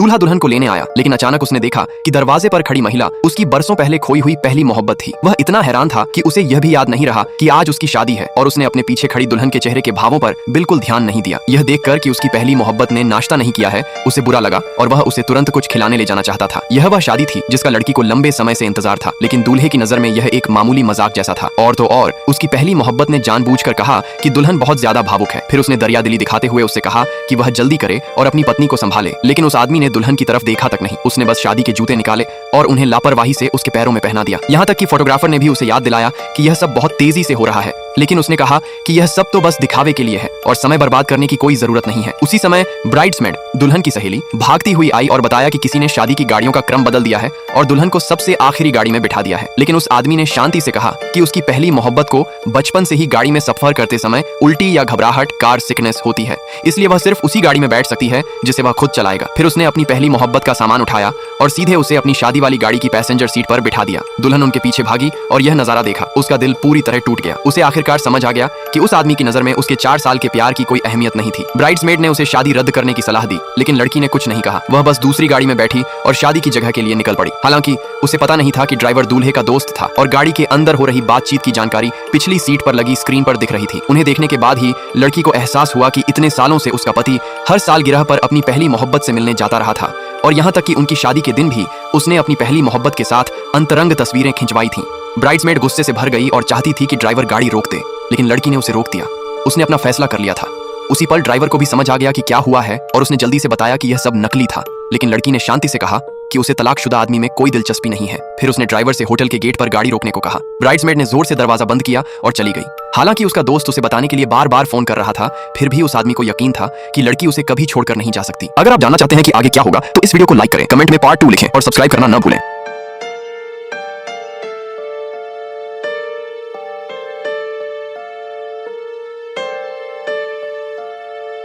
दूल्हा दुल्हन को लेने आया, लेकिन अचानक उसने देखा कि दरवाजे पर खड़ी महिला उसकी बरसों पहले खोई हुई पहली मोहब्बत थी। वह इतना हैरान था कि उसे यह भी याद नहीं रहा कि आज उसकी शादी है, और उसने अपने पीछे खड़ी दुल्हन के चेहरे के भावों पर बिल्कुल ध्यान नहीं दिया। यह देखकर कि उसकी पहली मोहब्बत ने नाश्ता नहीं किया है, उसे बुरा लगा और वह उसे तुरंत कुछ खिलाने ले जाना चाहता था। यह वह शादी थी जिसका लड़की को लंबे समय से इंतजार था, लेकिन दूल्हे की नजर में यह एक मामूली मजाक जैसा था। और तो और उसकी पहली मोहब्बत ने जानबूझकर कहा कि दुल्हन बहुत ज्यादा भावुक है। फिर उसने दरियादिली दिखाते हुए उससे कहा कि वह जल्दी करे और अपनी पत्नी को संभाले, लेकिन उस आदमी ने दुल्हन की तरफ देखा तक नहीं। उसने बस शादी के जूते निकाले और उन्हें लापरवाही से उसके पैरों में पहना दिया। यहाँ तक कि फोटोग्राफर ने भी उसे याद दिलाया कि यह सब बहुत तेजी से हो रहा है, लेकिन उसने कहा कि यह सब तो बस दिखावे के लिए है और समय बर्बाद करने की कोई जरूरत नहीं है। उसी समय ब्राइड्समेड, दुल्हन की सहेली, भागती हुई आई और बताया कि किसी ने शादी की गाड़ियों का क्रम बदल दिया है और दुल्हन को सबसे आखिरी गाड़ी में बिठा दिया है। लेकिन उस आदमी ने शांति से कहा कि उसकी पहली मोहब्बत को बचपन से ही गाड़ी में सफर करते समय उल्टी या घबराहट, कार सिकनेस होती है, इसलिए वह सिर्फ उसी गाड़ी में बैठ सकती है जिसे वह खुद चलाएगा। फिर उसने अपनी पहली मोहब्बत का सामान उठाया और सीधे उसे अपनी शादी वाली गाड़ी की पैसेंजर सीट पर बिठा दिया। दुल्हन उनके पीछे भागी और यह नजारा देखा, उसका दिल पूरी तरह टूट गया। उसे आखिरकार समझ आ गया कि उस आदमी की नजर में उसके 4 साल के प्यार की कोई अहमियत नहीं थी। ब्राइड्समेड ने उसे शादी रद्द करने की सलाह दी, लेकिन लड़की ने कुछ नहीं कहा। वह बस दूसरी गाड़ी में बैठी और शादी की जगह के लिए निकल पड़ी। हालांकि उसे पता नहीं था कि ड्राइवर दूल्हे का दोस्त था और गाड़ी के अंदर हो रही बातचीत की जानकारी पिछली सीट पर लगी स्क्रीन पर दिख रही थी। उन्हें देखने के बाद ही लड़की को एहसास हुआ कि इतने सालों से उसका पति हर सालगिरह पर अपनी पहली मोहब्बत से मिलने जाता रहा था, और यहाँ तक कि उनकी शादी के दिन भी उसने अपनी पहली मोहब्बत के साथ अंतरंग तस्वीरें खिंचवाई थीं। ब्राइड्समेड गुस्से से भर गई और चाहती थी कि ड्राइवर गाड़ी रोक दे, लेकिन लड़की ने उसे रोक दिया। उसने अपना फैसला कर लिया था। उसी पल ड्राइवर को भी समझ आ गया कि क्या हुआ है और उसने जल्दी से बताया कि यह सब नकली था, लेकिन लड़की ने शांति से कहा कि उसे तलाकशुदा आदमी में कोई दिलचस्पी नहीं है। फिर उसने ड्राइवर से होटल के गेट पर गाड़ी रोकने को कहा। ब्राइड्समेड ने जोर से दरवाजा बंद किया और चली गई। हालांकि उसका दोस्त उसे बताने के लिए बार बार फोन कर रहा था, फिर भी उस आदमी को यकीन था कि लड़की उसे कभी छोड़कर नहीं जा सकती। अगर आप जानना चाहते हैं कि आगे क्या होगा तो इस वीडियो को लाइक करें, कमेंट में पार्ट 2 लिखें और सब्सक्राइब करना न भूलें।